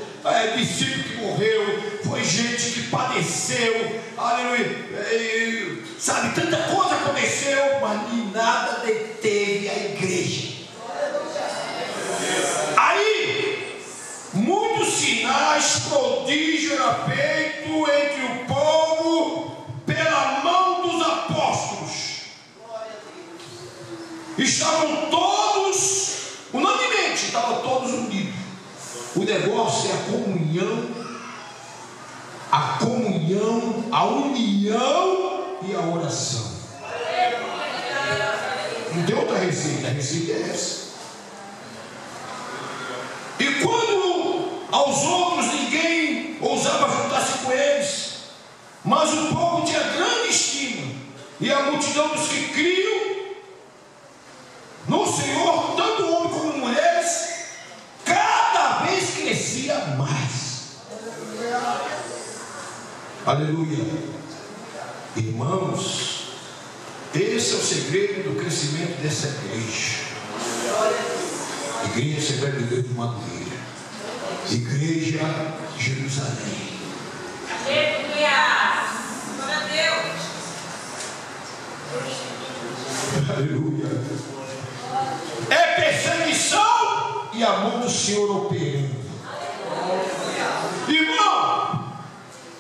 discípulo que morreu, foi gente que padeceu, aleluia, sabe, tanta coisa aconteceu, mas nada deteve a igreja. Aí, muitos sinais, prodígios eram feitos entre o povo pela mão dos apóstolos. Estavam todos, unanimemente, estavam todos unidos. O negócio é a união e a oração. Não tem outra receita, a receita é essa. E quando aos outros ninguém ousava juntar-se com eles, mas o povo tinha grande estima, e a multidão dos que criam no Senhor, tanto homem como mulheres, cada vez crescia mais. Aleluia. Irmãos, esse é o segredo do crescimento dessa igreja. Igreja Assembleia de Deus de Madureira, Igreja Jerusalém. Aleluia. Glória a Deus. Aleluia. É perseguição e a mão do Senhor operando. Irmão,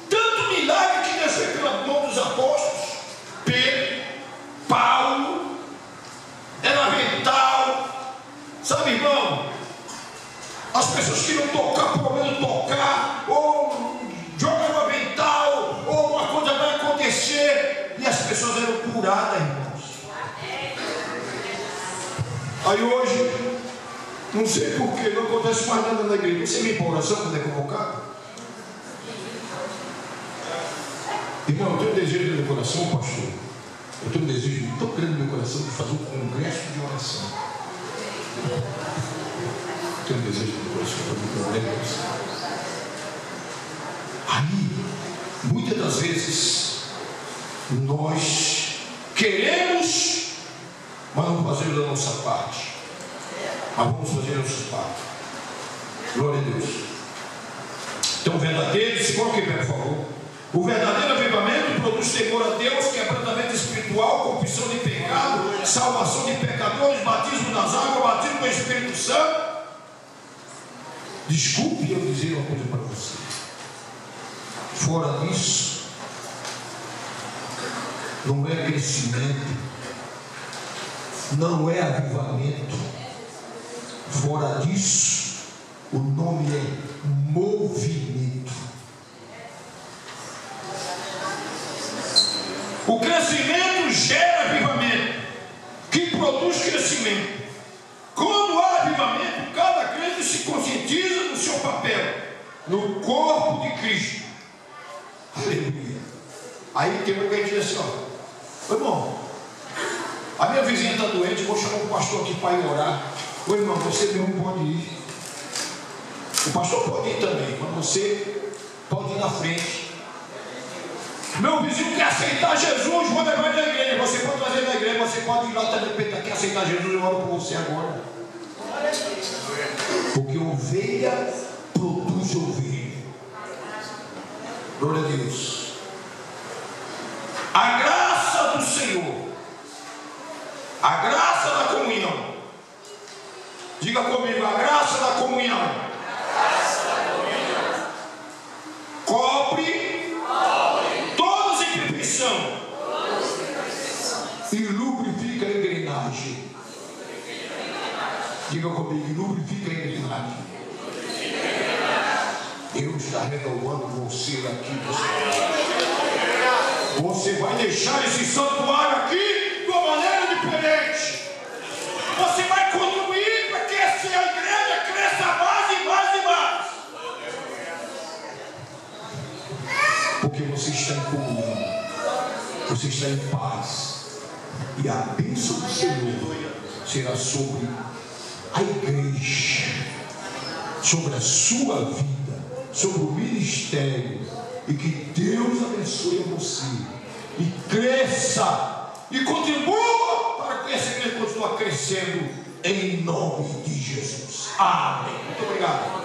tanto milagre que desceu pela mão dos apóstolos, Pedro, Paulo, era avental, sabe, irmão? As pessoas queriam tocar, pelo menos tocar, ou jogar no avental, ou uma coisa vai acontecer, e as pessoas eram curadas, irmãos. Aí hoje, não sei porquê, não acontece mais nada na igreja. Você vem para a oração quando é convocado? Irmão, eu tenho um desejo no meu coração, pastor. Eu tenho um desejo tão grande no meu coração de fazer um congresso de oração. Eu tenho um desejo no meu coração de fazer um congresso de oração. Aí, muitas das vezes, nós queremos, mas não fazemos a nossa parte. Mas vamos fazer a nossa parte. Glória a Deus. Então, o verdadeiro, se coloque em pé, por favor. O verdadeiro avivamento produz temor a Deus, quebrantamento espiritual, confissão de pecado, salvação de pecadores, batismo nas águas, batismo com o Espírito Santo. Desculpe eu dizer uma coisa para você. Fora disso, não é crescimento, não é avivamento. Fora disso, crescimento. Quando há avivamento, cada crente se conscientiza do seu papel no corpo de Cristo. Aleluia. Aí tem um que a gente diz assim, ó, irmão, a minha vizinha está doente, vou chamar o pastor aqui para ir orar. Ô irmão, você mesmo pode ir. O pastor pode ir também, mas você pode ir na frente. Meu vizinho quer aceitar Jesus, vou levar ele na igreja. Você pode trazer ele na igreja, você pode ir lá também, quer aceitar Jesus, eu oro por você agora. Porque ovelha produz ovelha. Glória a Deus. A graça do Senhor, a graça da comunhão. Diga comigo, a graça da comunhão. Cobre todas as imperfeições e lubrifica a engrenagem. Diga comigo, lubrifica a engrenagem. Deus está renovando você aqui. Você vai deixar esse santuário aqui de uma maneira diferente. Você vai contribuir para que essa igreja cresça mais e mais e mais. Porque você está em comunhão, você está em paz, e a bênção do Senhor será sobre a igreja, sobre a sua vida, sobre o ministério. E que Deus abençoe você e cresça e contribua para que essa igreja continue crescendo em nome de Jesus. Amém. Muito obrigado.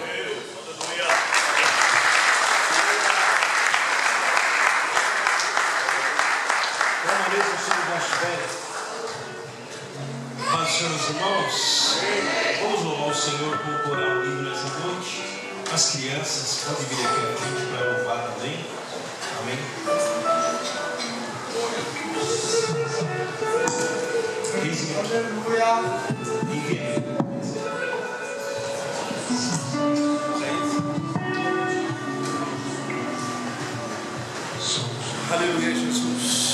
Paz, senhores irmãos, vamos louvar o Senhor com o coral lindo nessa noite. As crianças podem vir aqui à frente para louvar também. Amém. Aleluia, Jesus.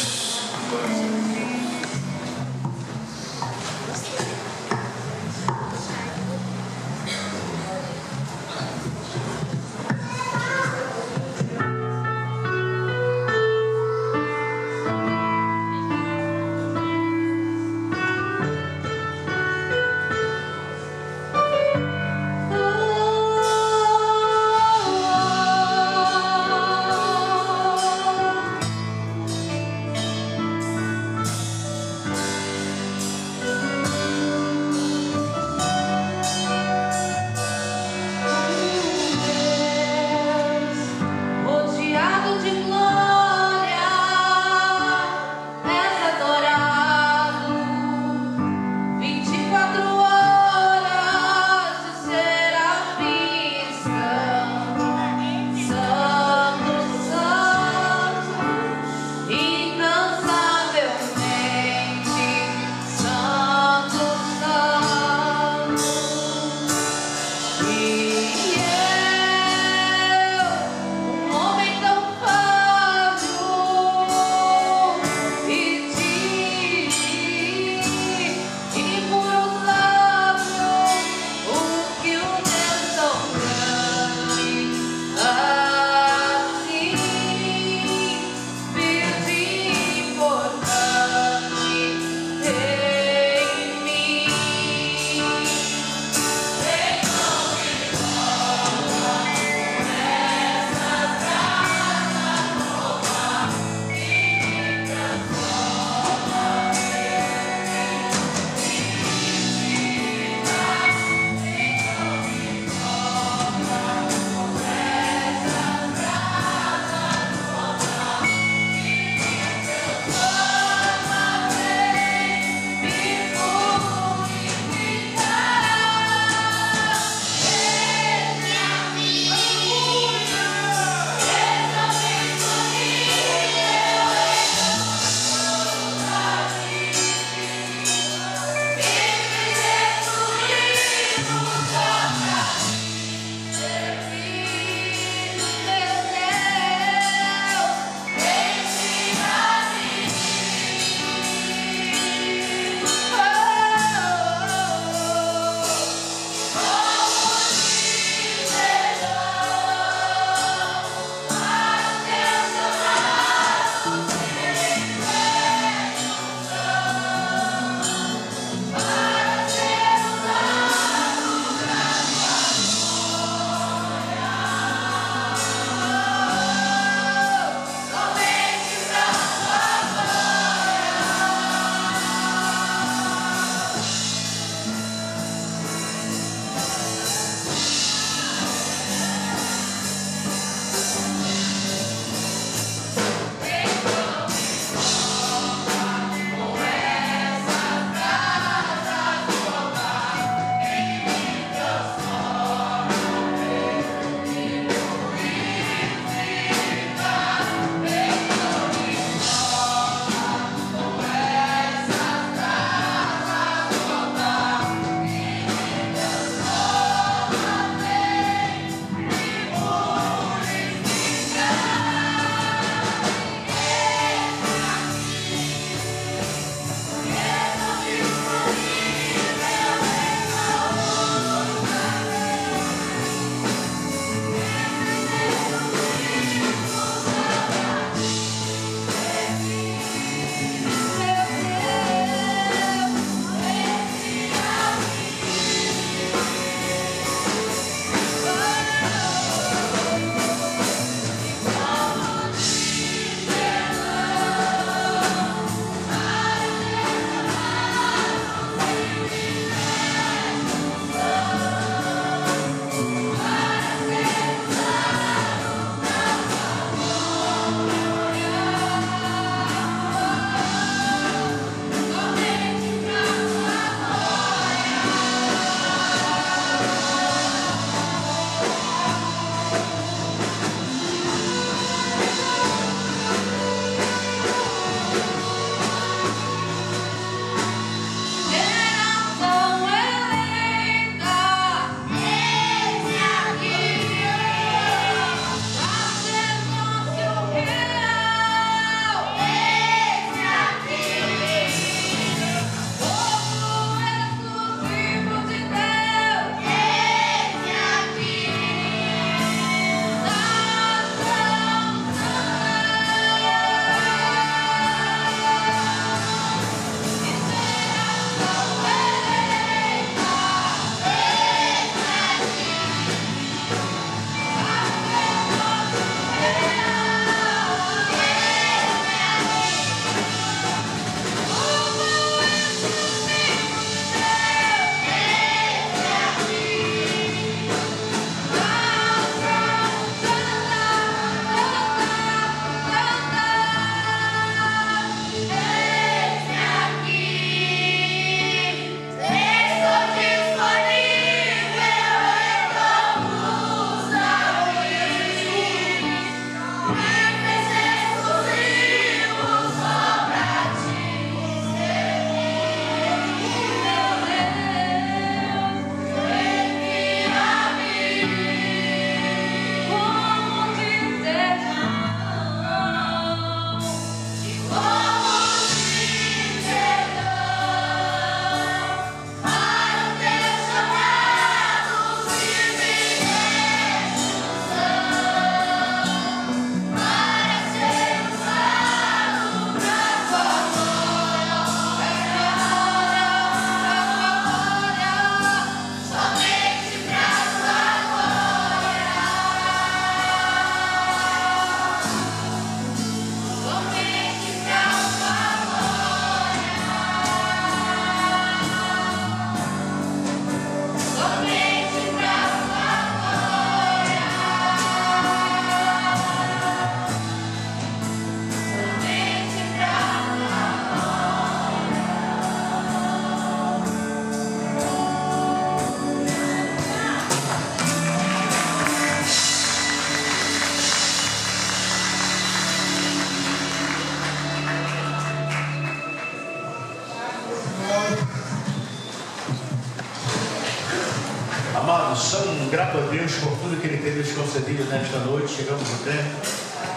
Amados, são grato a Deus por tudo que Ele tem nos concedido nesta noite. Chegamos ao tempo.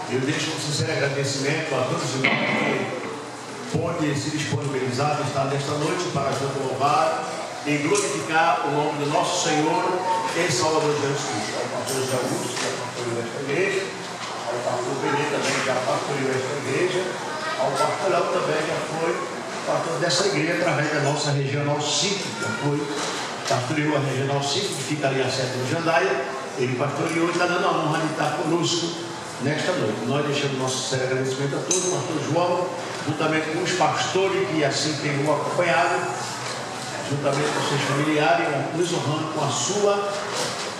Eu deixo um sincero agradecimento a todos os irmãos que podem se disponibilizar de estar nesta noite para junto louvar e glorificar o nome do nosso Senhor e Salvador Jesus Cristo. Ao pastor José Augusto, que é pastor desta igreja, ao pastor Benê também, que já pastoreou esta igreja, ao pastor Léo também, já foi pastor dessa igreja através da nossa regional 5, já foi pastoreou a regional 5, que fica ali a 7 de Jandaia. Ele pastoreou e está dando a honra de estar conosco nesta noite. Nós deixamos nosso sincero agradecimento a todos, o pastor João, juntamente com os pastores que assim têm o acompanhado, juntamente com seus familiares, nos honrando com a sua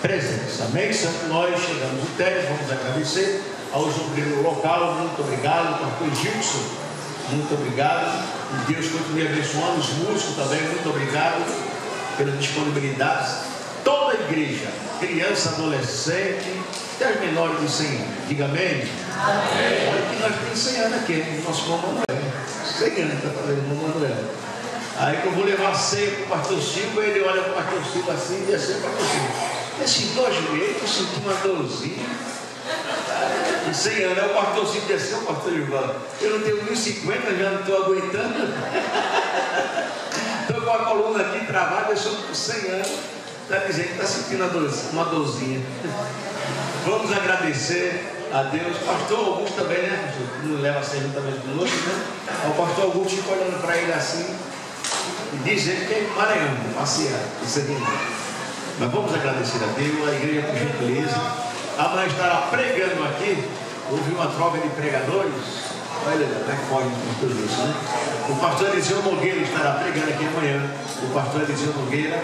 presença. Amém? Santo, nós chegamos ao término, vamos agradecer aos obreiros local, muito obrigado, pastor Gilson, muito obrigado, e Deus continue abençoando os músicos também, muito obrigado pela disponibilidade. Toda a igreja, criança, adolescente, até os menores de 100 anos, diga amém. Amém. Olha que nós temos 100 anos aqui, nosso irmão Manuel, 100 anos está fazendo, irmão Manuel. Aí que eu vou levar a ceia para o pastor Silva, ele olha para o pastor Silva assim e desce para o pastor Silva. Esse dois joelhos, eu senti uma dorzinha. De 100 anos, aí o pastor Silva desceu, o pastor Ivan. Eu não tenho 1,50, já não estou aguentando. Estou com a coluna aqui travada, eu sou com 100 anos. Está dizendo que está sentindo uma dorzinha. Vamos agradecer a Deus. Pastor Augusto também, né? Não leva a ceia juntamente conosco, né? O pastor Augusto fica olhando para ele assim e dizendo que é em Maranhão, passear. Isso é lindo. Mas vamos agradecer a Deus, a igreja por gentileza. Amanhã estará pregando aqui. Houve uma troca de pregadores. Olha, como é que pode tudo isso, né? O pastor Eliseu Nogueira estará pregando aqui amanhã. O pastor Eliseu Nogueira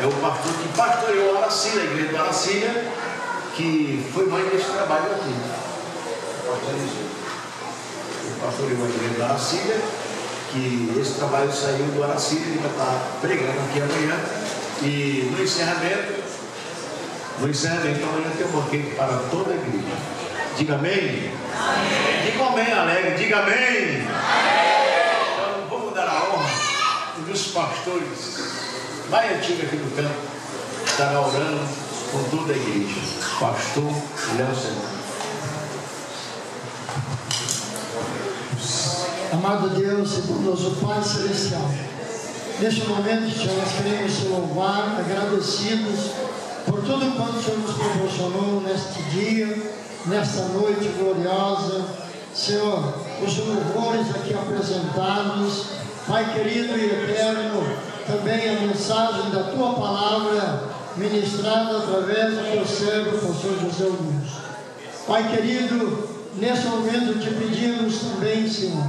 é o pastor que pastoreou a Aracília, a igreja de Aracília, que foi mãe desse trabalho aqui. O pastor Eliseu. O pastoreou a igreja de Aracília, que esse trabalho saiu do Aracília, ele vai estar pregando aqui amanhã. E no encerramento amanhã tem um banquete para toda a igreja. Diga amém. Amém. Diga amém, alegre. Diga amém. Amém. Então vamos dar a honra dos pastores mais antigos aqui do campo. Estará orando com toda a igreja. Pastor Léo Senhor. Amado Deus e bondoso Pai Celestial, neste momento, Senhor, nós queremos te louvar, agradecidos por tudo quanto o Senhor nos proporcionou neste dia, nesta noite gloriosa. Senhor, os louvores aqui apresentados, Pai querido e eterno, também a mensagem da Tua Palavra ministrada através do Teu servo, pastor José Augusto. Pai querido, nesse momento te pedimos também, Senhor,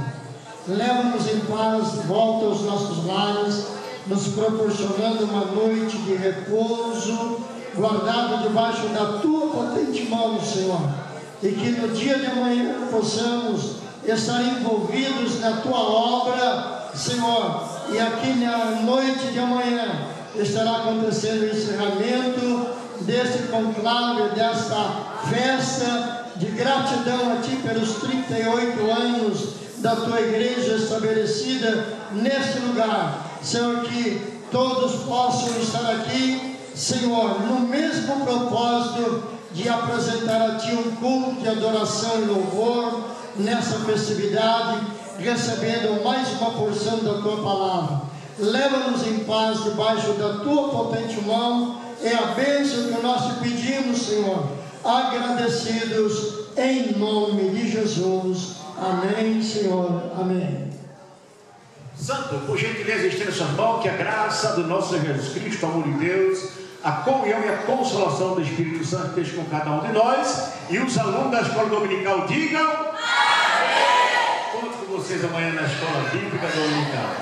leva-nos em paz, volta aos nossos lares, nos proporcionando uma noite de repouso, guardado debaixo da Tua potente mão, Senhor, e que no dia de amanhã possamos estar envolvidos na Tua obra, Senhor, e aqui na noite de amanhã estará acontecendo o encerramento desse conclave, desta festa de gratidão a Ti pelos 38 anos da Tua igreja estabelecida neste lugar. Senhor, que todos possam estar aqui, Senhor, no mesmo propósito de apresentar a Ti um culto de adoração e louvor nessa festividade, recebendo mais uma porção da Tua palavra. Leva-nos em paz debaixo da Tua potente mão. É a bênção que nós te pedimos, Senhor, agradecidos em nome de Jesus. Amém, Senhor. Amém. Santo, por gentileza, estenda suas mãos, que a graça do nosso Senhor Jesus Cristo, o amor de Deus, a comunhão e a consolação do Espírito Santo esteja com cada um de nós. E os alunos da escola dominical digam amém. Conto com vocês amanhã na escola bíblica dominical.